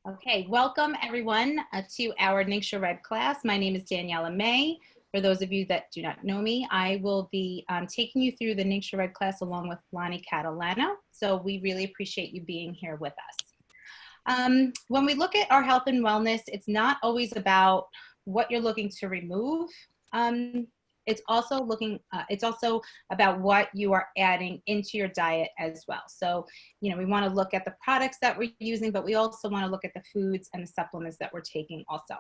Okay, welcome everyone to our NingXia Red class. My name is Daniela May. For those of you that do not know me, I will be taking you through the NingXia Red class along with Lonnie Catalano. So we really appreciate you being here with us. When we look at our health and wellness, it's not always about what you're looking to remove. It's also about what you are adding into your diet as well. So, we want to look at the products that we're using, but we also want to look at the foods and the supplements that we're taking also.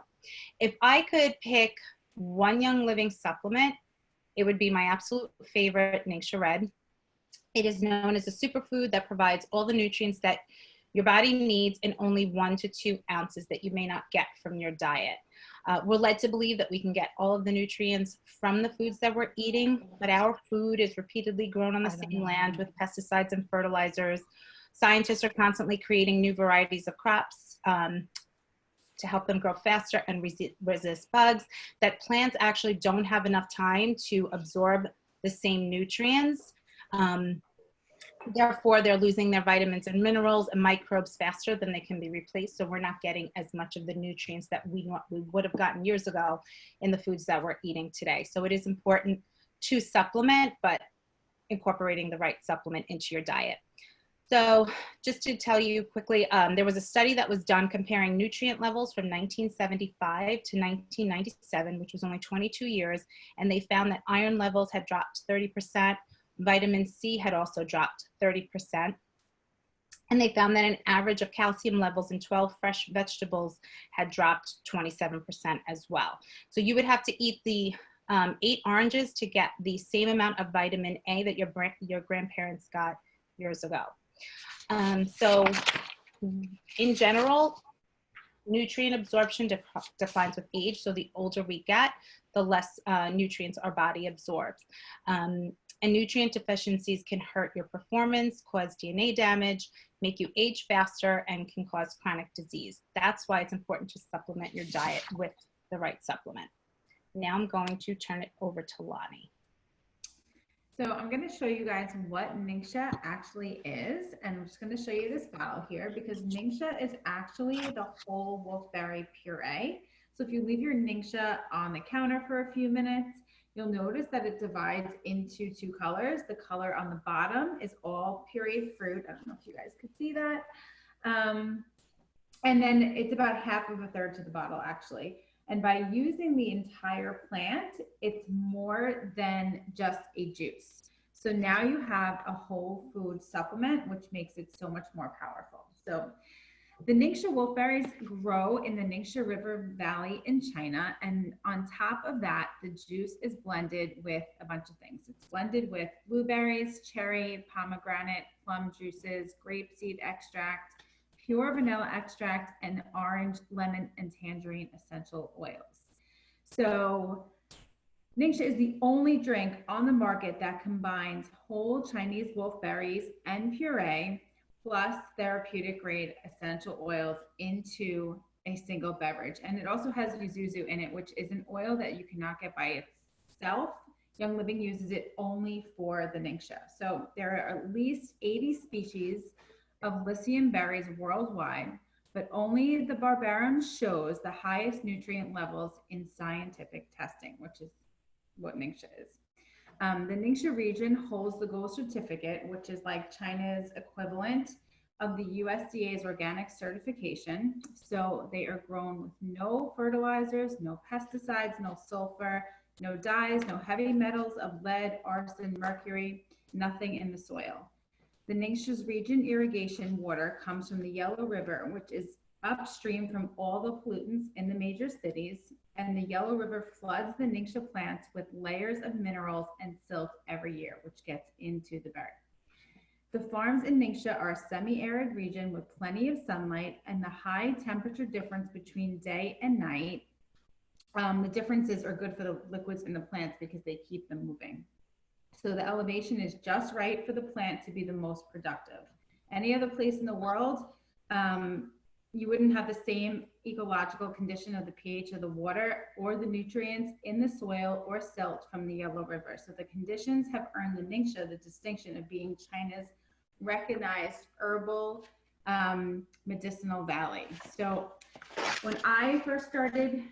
If I could pick one Young Living supplement, it would be my absolute favorite, NingXia Red. It is known as a superfood that provides all the nutrients that your body needs in only 1 to 2 ounces that you may not get from your diet. We're led to believe that we can get all of the nutrients from the foods that we're eating, but our food is repeatedly grown on the same land with pesticides and fertilizers. Scientists are constantly creating new varieties of crops to help them grow faster and resist bugs, that plants actually don't have enough time to absorb the same nutrients. Therefore, they're losing their vitamins and minerals and microbes faster than they can be replaced. So we're not getting as much of the nutrients that we would have gotten years ago in the foods that we're eating today. So it is important to supplement, but incorporating the right supplement into your diet. So just to tell you quickly, there was a study that was done comparing nutrient levels from 1975 to 1997, which was only 22 years, and they found that iron levels had dropped 30%. Vitamin C had also dropped 30%. And they found that an average of calcium levels in 12 fresh vegetables had dropped 27% as well. So you would have to eat the 8 oranges to get the same amount of vitamin A that your grandparents got years ago. So in general, nutrient absorption declines with age. So the older we get, the less nutrients our body absorbs. And nutrient deficiencies can hurt your performance, cause DNA damage, make you age faster, and can cause chronic disease. That's why it's important to supplement your diet with the right supplement. Now I'm going to turn it over to Lonnie. So I'm going to show you guys what NingXia actually is, and I'm just going to show you this bottle here because NingXia is actually the whole wolfberry puree. So if you leave your NingXia on the counter for a few minutes, you'll notice that it divides into 2 colors. The color on the bottom is all pureed fruit. I don't know if you guys could see that. And then it's about half of a third to the bottle actually. And by using the entire plant, it's more than just a juice. So now you have a whole food supplement, which makes it so much more powerful. So the NingXia wolfberries grow in the NingXia River Valley in China. And on top of that, the juice is blended with a bunch of things. It's blended with blueberries, cherry, pomegranate, plum juices, grapeseed extract, pure vanilla extract, and orange, lemon, and tangerine essential oils. So NingXia is the only drink on the market that combines whole Chinese wolfberries and puree plus therapeutic grade essential oils into a single beverage. And it also has yuzuzu in it, which is an oil that you cannot get by itself. Young Living uses it only for the NingXia. So there are at least 80 species of lycium berries worldwide, but only the barbarum shows the highest nutrient levels in scientific testing, which is what NingXia is. The NingXia region holds the gold certificate, which is like China's equivalent of the USDA's organic certification. So they are grown with no fertilizers, no pesticides, no sulfur, no dyes, no heavy metals of lead, arsen, mercury, nothing in the soil. The NingXia's region irrigation water comes from the Yellow River, which is upstream from all the pollutants in the major cities, and the Yellow River floods the NingXia plants with layers of minerals and silt every year, which gets into the berry. The farms in NingXia are a semi-arid region with plenty of sunlight, and the high temperature difference between day and night. The differences are good for the liquids in the plants because they keep them moving. So the elevation is just right for the plant to be the most productive. Any other place in the world, you wouldn't have the same ecological condition of the pH of the water or the nutrients in the soil or silt from the Yellow River. So the conditions have earned the NingXia the distinction of being China's recognized herbal medicinal value. So when I first started,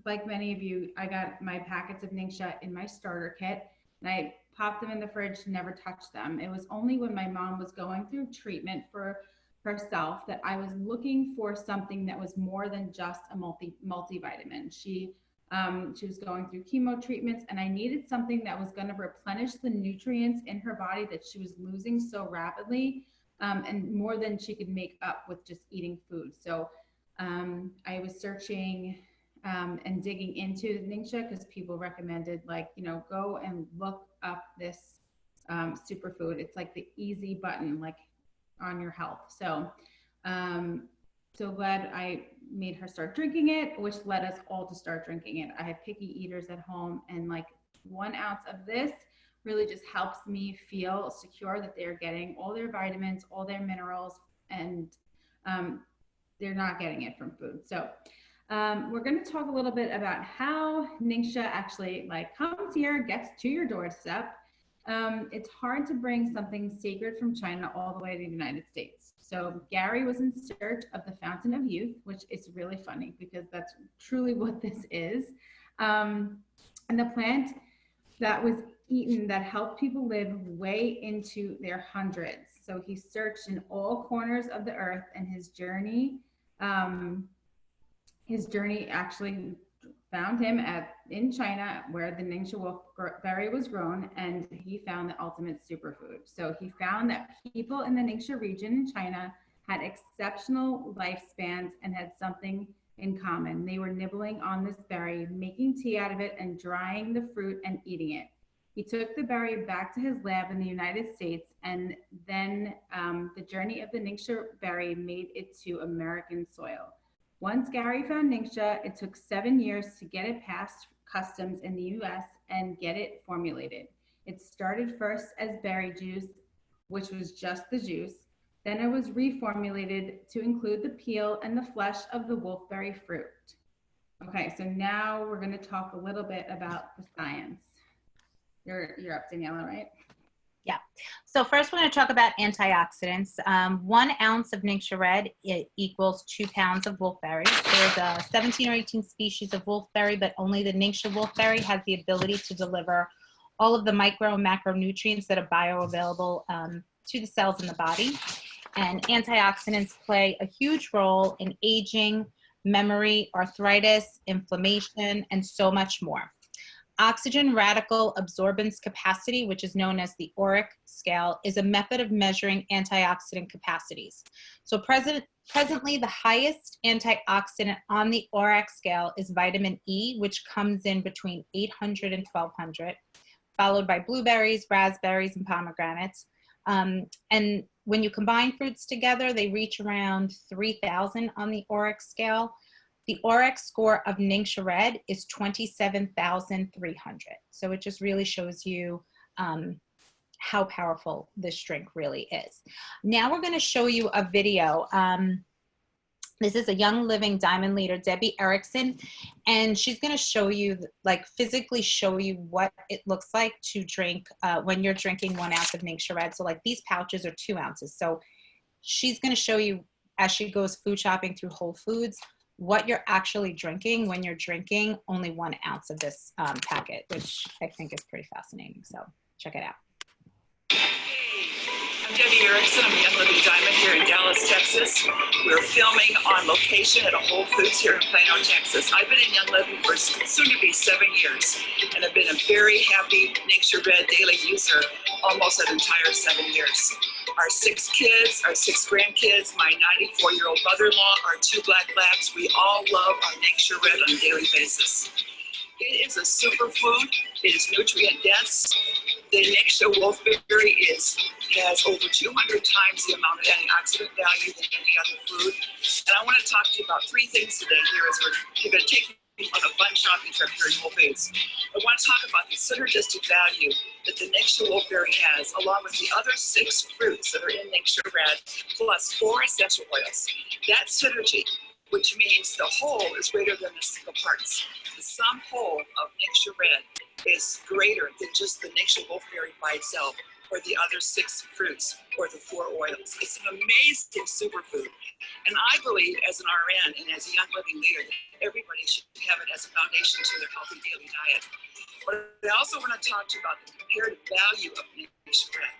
like many of you, I got my packets of NingXia in my starter kit and I popped them in the fridge, never touched them. It was only when my mom was going through treatment for herself that I was looking for something that was more than just a multivitamin. She was going through chemo treatments and I needed something that was going to replenish the nutrients in her body that she was losing so rapidly, and more than she could make up with just eating food. So I was searching and digging into NingXia because people recommended, like, you know, go and look up this superfood. It's like the easy button, like on your health. So, so glad I made her start drinking it, which led us all to start drinking it. I have picky eaters at home, and like 1 ounce of this really just helps me feel secure that they're getting all their vitamins, all their minerals, and they're not getting it from food. So we're going to talk a little bit about how NingXia actually like comes here, gets to your doorstep. It's hard to bring something sacred from China all the way to the United States. So Gary was in search of the fountain of youth, which is really funny because that's truly what this is. And the plant that was eaten that helped people live way into their hundreds. So he searched in all corners of the earth, and his journey actually found him in China, where the NingXia wolfberry was grown, and he found the ultimate superfood. So he found that people in the NingXia region in China had exceptional lifespans and had something in common. They were nibbling on this berry, making tea out of it, and drying the fruit and eating it. He took the berry back to his lab in the United States, and then the journey of the NingXia berry made it to American soil. Once Gary found NingXia, it took 7 years to get it past customs in the US and get it formulated. It started first as berry juice, which was just the juice. Then it was reformulated to include the peel and the flesh of the wolfberry fruit. Okay, so now we're going to talk a little bit about the science. You're up, Daniela, right? Yeah. So first we're going to talk about antioxidants. 1 ounce of NingXia Red equals 2 pounds of wolfberry. There's 17 or 18 species of wolfberry, but only the NingXia wolfberry has the ability to deliver all of the micro and macronutrients that are bioavailable to the cells in the body. And antioxidants play a huge role in aging, memory, arthritis, inflammation, and so much more. Oxygen radical absorbance capacity, which is known as the ORAC scale, is a method of measuring antioxidant capacities. So presently, the highest antioxidant on the ORAC scale is vitamin E, which comes in between 800 and 1200, followed by blueberries, raspberries, and pomegranates. And when you combine fruits together, they reach around 3000 on the ORAC scale. The ORAC score of NingXia Red is 27,300. So it just really shows you how powerful this drink really is. Now we're going to show you a video. This is a Young Living Diamond leader, Debbie Erickson, and she's going to show you, like physically show you what it looks like to drink when you're drinking 1 ounce of NingXia Red. So like these pouches are 2 ounces. So she's going to show you as she goes food shopping through Whole Foods what you're actually drinking when you're drinking only 1 ounce of this packet, which I think is pretty fascinating. So check it out. I'm Debbie Erickson. I'm a Young Living Diamond here in Dallas, Texas. We're filming on location at a Whole Foods here in Plano, Texas. I've been in Young Living for soon to be 7 years, and I've been a very happy NingXia Red daily user almost that entire 7 years. Our 6 kids, our 6 grandkids, my 94-year-old mother-in-law, our 2 black labs, we all love our NingXia Red on a daily basis. It is a superfood. It is nutrient dense. The NingXia wolfberry has over 200 times the amount of antioxidant value than any other food. And I want to talk to you about 3 things today here as we're going to take you on a fun shopping trip here in Whole Foods. I want to talk about the synergistic value that the NingXia wolfberry has, along with the other 6 fruits that are in NingXia Red, plus 4 essential oils. That synergy, which means the whole is greater than the single parts. The sum whole of NingXia Red is greater than just the NingXia wolfberry by itself. or the other 6 fruits or the 4 oils. It's an amazing superfood. And I believe as an RN and as a Young Living leader, that everybody should have it as a foundation to their healthy daily diet. But I also want to talk to you about the comparative value of NingXia Red.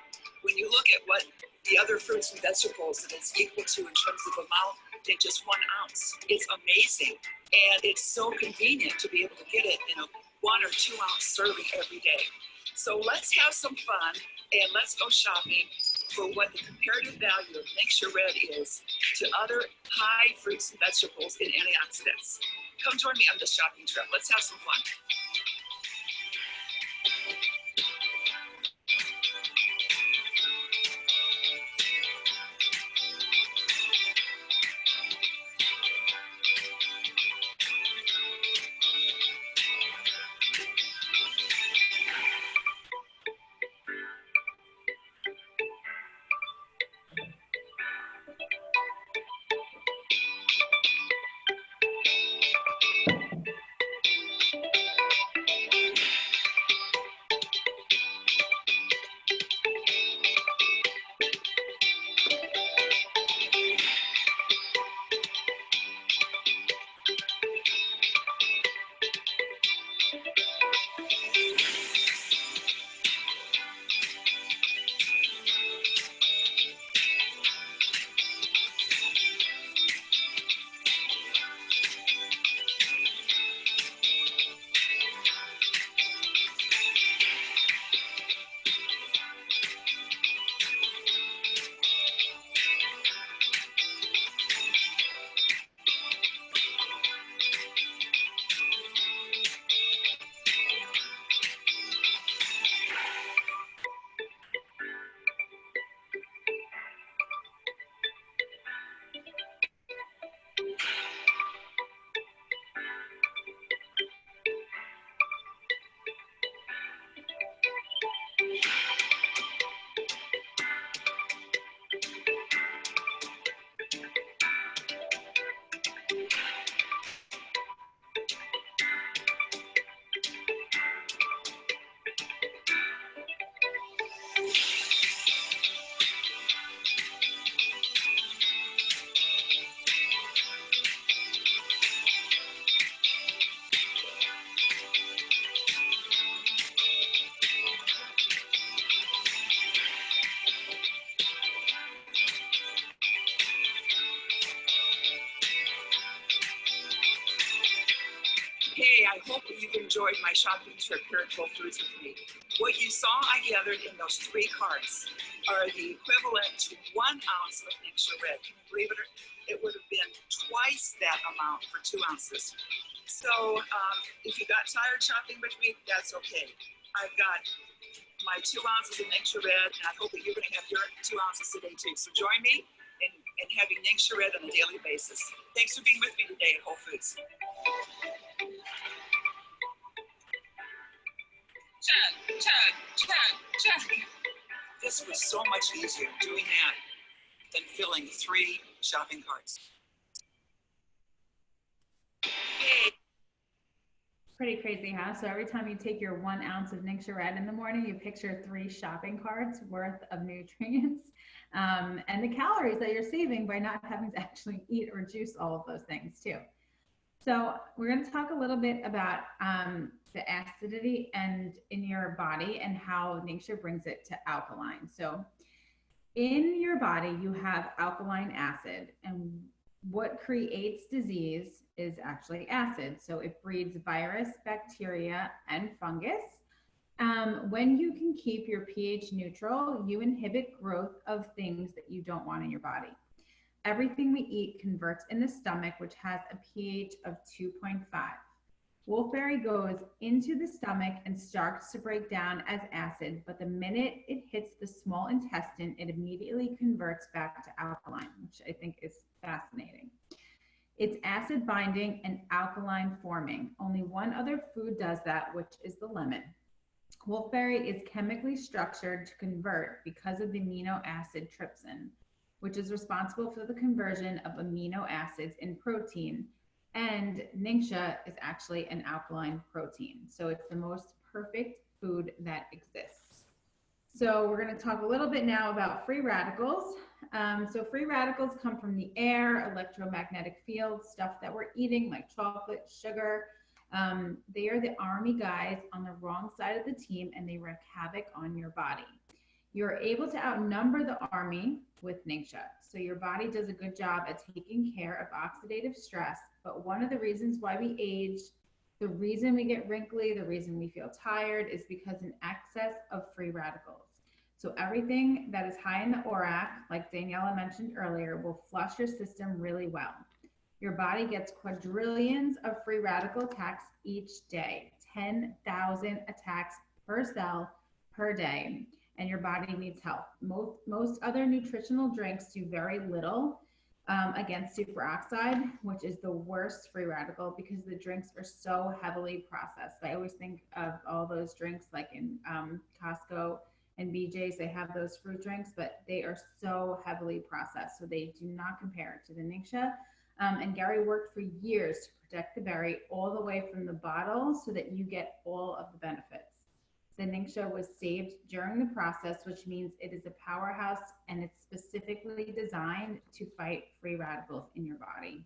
When you look at what the other fruits and vegetables that it's equal to in terms of amount in just 1 ounce, it's amazing. And it's so convenient to be able to get it in a 1 or 2 ounce serving every day. So let's have some fun and let's go shopping for what the comparative value of NingXia Red is to other high fruits and vegetables and antioxidants. Come join me on this shopping trip. Let's have some fun. Hey, I hope that you've enjoyed my shopping trip here at Whole Foods with me. What you saw I gathered in those 3 carts are the equivalent to 1 ounce of NingXia Red. Can you believe it? It would have been twice that amount for 2 ounces. So if you got tired shopping with me, that's okay. I've got my 2 ounces of NingXia Red, and I hope that you're going to have your 2 ounces today too. So join me in having NingXia Red on a daily basis. Thanks for being with me today at Whole Foods. Check. This was so much easier doing that than filling 3 shopping carts. Yay. Pretty crazy, huh? So every time you take your 1 ounce of NingXia Red in the morning, you picture 3 shopping carts worth of nutrients and the calories that you're saving by not having to actually eat or juice all of those things too. So we're going to talk a little bit about the acidity and in your body and how NingXia brings it to alkaline. So in your body, you have alkaline acid, and what creates disease is actually acid. So it breeds virus, bacteria, and fungus. When you can keep your pH neutral, you inhibit growth of things that you don't want in your body. Everything we eat converts in the stomach, which has a pH of 2.5. Wolfberry goes into the stomach and starts to break down as acid, but the minute it hits the small intestine, it immediately converts back to alkaline, which I think is fascinating. It's acid binding and alkaline forming. Only one other food does that, which is the lemon. Wolfberry is chemically structured to convert because of the amino acid trypsin, which is responsible for the conversion of amino acids in protein. And NingXia is actually an alkaline protein. So it's the most perfect food that exists. So we're going to talk a little bit now about free radicals. So free radicals come from the air, electromagnetic fields, stuff that we're eating like chocolate, sugar. They are the army guys on the wrong side of the team, and they wreak havoc on your body. You're able to outnumber the army with NingXia. So your body does a good job at taking care of oxidative stress. But one of the reasons why we age, the reason we get wrinkly, the reason we feel tired is because an excess of free radicals. So everything that is high in the ORAC, like Daniela mentioned earlier, will flush your system really well. Your body gets quadrillions of free radical attacks each day, 10,000 attacks per cell per day, and your body needs help. Most other nutritional drinks do very little against superoxide, which is the worst free radical because the drinks are so heavily processed. I always think of all those drinks like in Costco and BJ's, they have those fruit drinks, but they are so heavily processed. So they do not compare to the NingXia. And Gary worked for years to protect the berry all the way from the bottle so that you get all of the benefits. The NingXia was saved during the process, which means it is a powerhouse and it's specifically designed to fight free radicals in your body.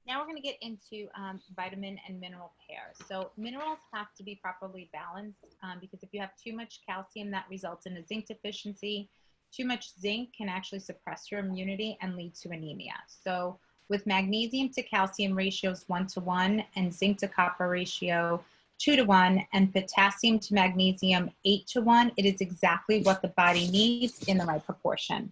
Now we're going to get into vitamin and mineral pairs. So minerals have to be properly balanced because if you have too much calcium, that results in a zinc deficiency. Too much zinc can actually suppress your immunity and lead to anemia. So with magnesium to calcium ratios 1:1 and zinc to copper ratio 2:1 and potassium to magnesium 8:1, it is exactly what the body needs in the right proportion.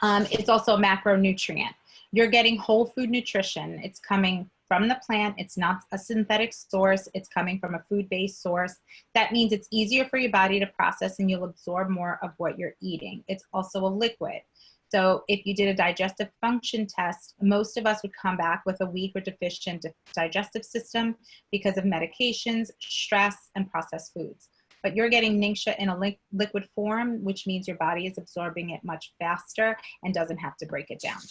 It's also a macronutrient. You're getting whole food nutrition. It's coming from the plant. It's not a synthetic source. It's coming from a food-based source. That means it's easier for your body to process and you'll absorb more of what you're eating. It's also a liquid. So if you did a digestive function test, most of us would come back with a weak or deficient digestive system because of medications, stress, and processed foods. But you're getting NingXia in a liquid form, which means your body is absorbing it much faster and doesn't have to break it down.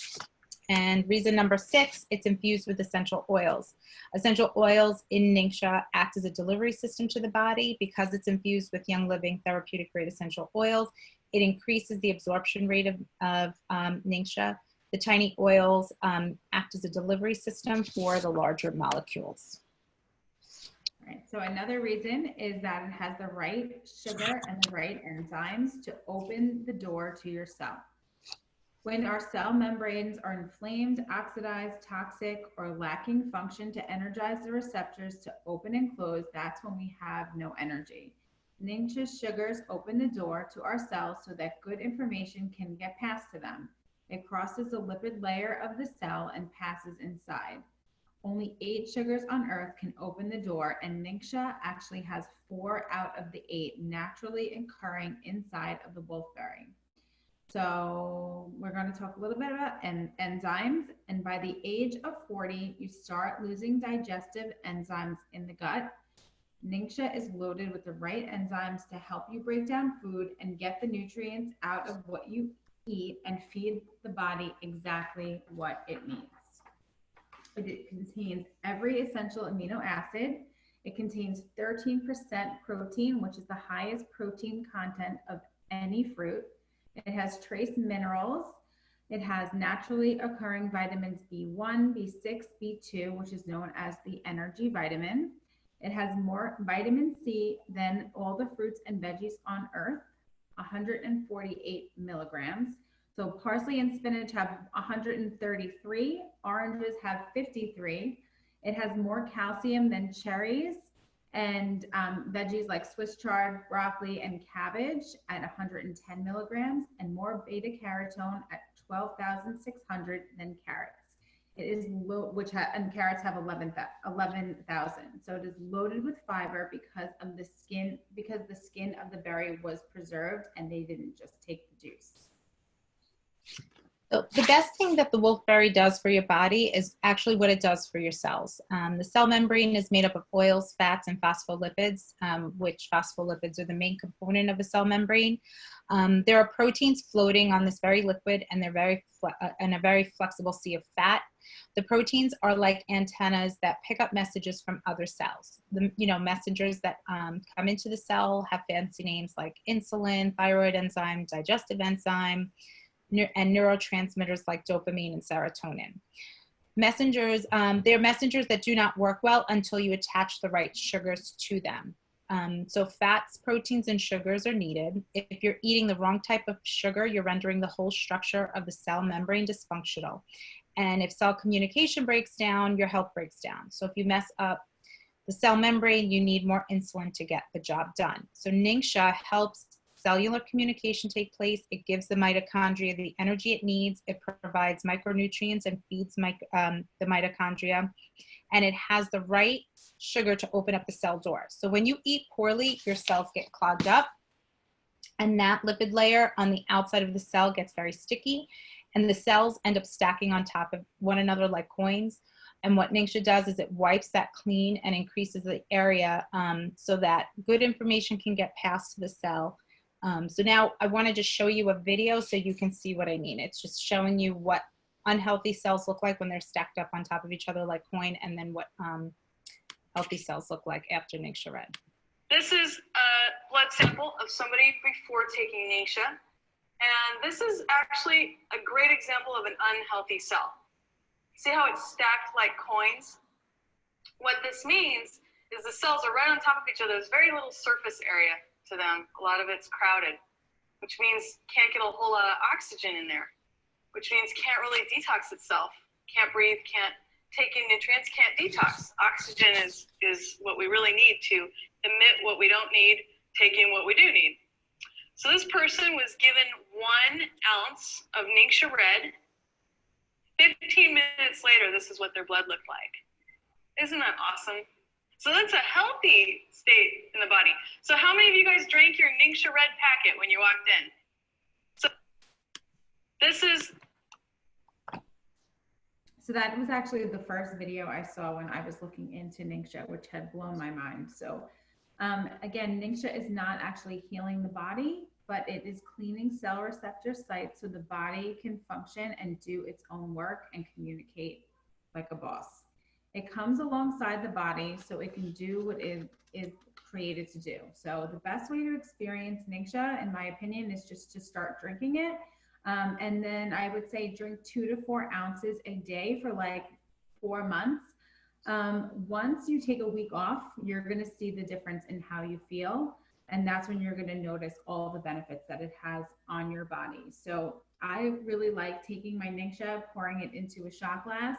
And reason number 6, it's infused with essential oils. Essential oils in NingXia act as a delivery system to the body because it's infused with Young Living therapeutic grade essential oils. It increases the absorption rate of NingXia. The tiny oils act as a delivery system for the larger molecules. All right, so another reason is that it has the right sugar and the right enzymes to open the door to your cell. When our cell membranes are inflamed, oxidized, toxic, or lacking function to energize the receptors to open and close, that's when we have no energy. NingXia sugars open the door to our cells so that good information can get past to them. It crosses the lipid layer of the cell and passes inside. Only 8 sugars on Earth can open the door, and NingXia actually has 4 out of the 8 naturally occurring inside of the wolfberry. So we're going to talk a little bit about enzymes, and by the age of 40, you start losing digestive enzymes in the gut. NingXia is loaded with the right enzymes to help you break down food and get the nutrients out of what you eat and feed the body exactly what it needs. It contains every essential amino acid. It contains 13% protein, which is the highest protein content of any fruit. It has trace minerals. It has naturally occurring vitamins B1, B6, B2, which is known as the energy vitamin. It has more vitamin C than all the fruits and veggies on Earth, 148 milligrams. So parsley and spinach have 133, oranges have 53. It has more calcium than cherries and veggies like Swiss chard, broccoli, and cabbage at 110 milligrams, and more beta carotene at 12,600 than carrots. It is low, and carrots have 11,000. So it is loaded with fiber because the skin of the berry was preserved and they didn't just take the juice. So the best thing that the wolfberry does for your body is actually what it does for your cells. The cell membrane is made up of oils, fats, and phospholipids, which phospholipids are the main component of a cell membrane. There are proteins floating on this very liquid, and they're very and a very flexible sea of fat. The proteins are like antennas that pick up messages from other cells. The messengers that come into the cell have fancy names like insulin, thyroid enzyme, digestive enzyme, and neurotransmitters like dopamine and serotonin. Messengers, they're messengers that do not work well until you attach the right sugars to them. So fats, proteins, and sugars are needed. If you're eating the wrong type of sugar, you're rendering the whole structure of the cell membrane dysfunctional. And if cell communication breaks down, your health breaks down. So if you mess up the cell membrane, you need more insulin to get the job done. So NingXia helps cellular communication take place. It gives the mitochondria the energy it needs. It provides micronutrients and feeds the mitochondria. And it has the right sugar to open up the cell door. So when you eat poorly, your cells get clogged up, and that lipid layer on the outside of the cell gets very sticky, and the cells end up stacking on top of one another like coins. And what NingXia does is it wipes that clean and increases the area so that good information can get passed to the cell. So now I want to just show you a video so you can see what I mean. It's just showing you what unhealthy cells look like when they're stacked up on top of each other like coin, and then what healthy cells look like after NingXia Red. This is a blood sample of somebody before taking NingXia, and this is actually a great example of an unhealthy cell. See how it's stacked like coins? What this means is the cells are right on top of each other. There's very little surface area to them. A lot of it's crowded, which means can't get a whole lot of oxygen in there, which means can't really detox itself, can't breathe, can't take in nutrients, can't detox. Oxygen is what we really need to emit what we don't need, take in what we do need. So this person was given 1 ounce of NingXia Red. 15 minutes later, this is what their blood looked like. Isn't that awesome? So that's a healthy state in the body. So how many of you guys drank your NingXia Red packet when you walked in? So this is. So that was actually the first video I saw when I was looking into NingXia, which had blown my mind. So again, NingXia is not actually healing the body, but it is cleaning cell receptor sites so the body can function and do its own work and communicate like a boss. It comes alongside the body so it can do what it is created to do. So the best way to experience NingXia, in my opinion, is just to start drinking it. And then I would say drink 2 to 4 ounces a day for like 4 months. Once you take a week off, you're going to see the difference in how you feel. And that's when you're going to notice all the benefits that it has on your body. So I really like taking my NingXia, pouring it into a shot glass,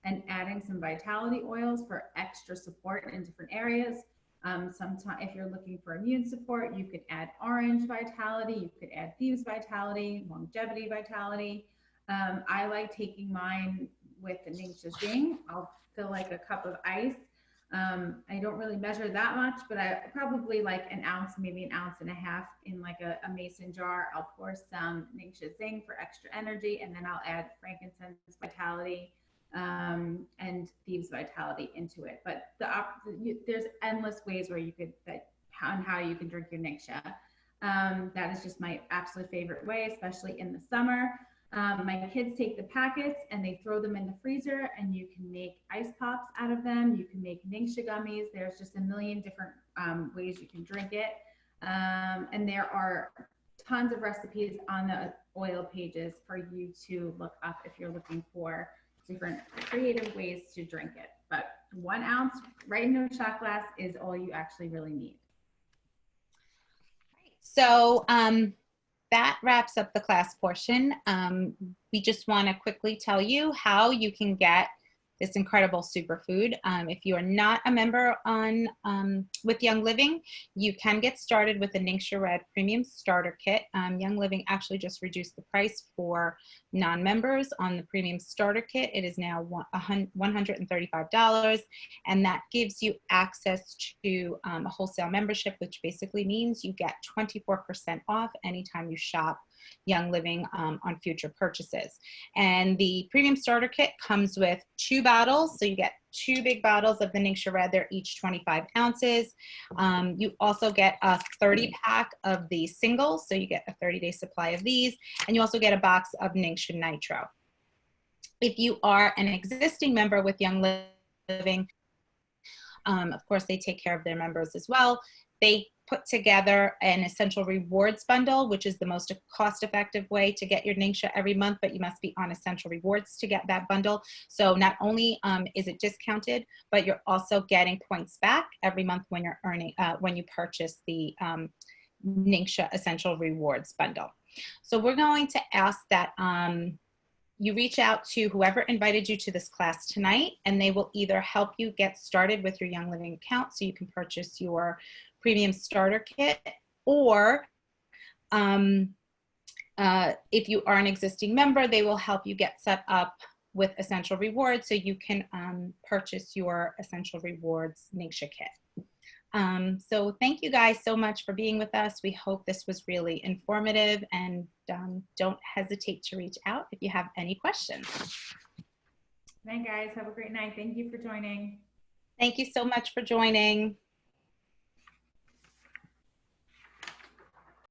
and adding some vitality oils for extra support in different areas. Sometimes if you're looking for immune support, you could add orange vitality, you could add thieves vitality, longevity vitality. I like taking mine with the NingXia Zing. I'll fill like a cup of ice. I don't really measure that much, but I probably like an ounce, maybe an ounce and a half in like a mason jar. I'll pour some NingXia Zing for extra energy, and then I'll add frankincense vitality and thieves vitality into it. But there's endless ways where you could how you can drink your NingXia. That is just my absolute favorite way, especially in the summer. My kids take the packets and they throw them in the freezer, and you can make ice pops out of them. You can make NingXia gummies. There's just a million different ways you can drink it. And there are tons of recipes on the oil pages for you to look up if you're looking for different creative ways to drink it. But 1 ounce right into a shot glass is all you actually really need. So that wraps up the class portion. We just want to quickly tell you how you can get this incredible superfood. If you are not a member on with Young Living, you can get started with the NingXia Red Premium Starter Kit. Young Living actually just reduced the price for non-members on the Premium Starter Kit. It is now $135, and that gives you access to a wholesale membership, which basically means you get 24% off anytime you shop Young Living on future purchases. And the Premium Starter Kit comes with 2 bottles, so you get 2 big bottles of the NingXia Red. They're each 25 ounces. You also get a 30 pack of the singles, so you get a 30-day supply of these, and you also get a box of NingXia Nitro. If you are an existing member with Young Living, of course, they take care of their members as well. They put together an essential rewards bundle, which is the most cost-effective way to get your NingXia every month, but you must be on essential rewards to get that bundle. So not only is it discounted, but you're also getting points back every month when you're earning, when you purchase the NingXia essential rewards bundle. So we're going to ask that you reach out to whoever invited you to this class tonight, and they will either help you get started with your Young Living account so you can purchase your premium starter kit, or if you are an existing member, they will help you get set up with Essential Rewards so you can purchase your Essential Rewards NingXia kit. So thank you guys so much for being with us. We hope this was really informative, and don't hesitate to reach out if you have any questions. Good night, guys. Have a great night. Thank you for joining. Thank you so much for joining.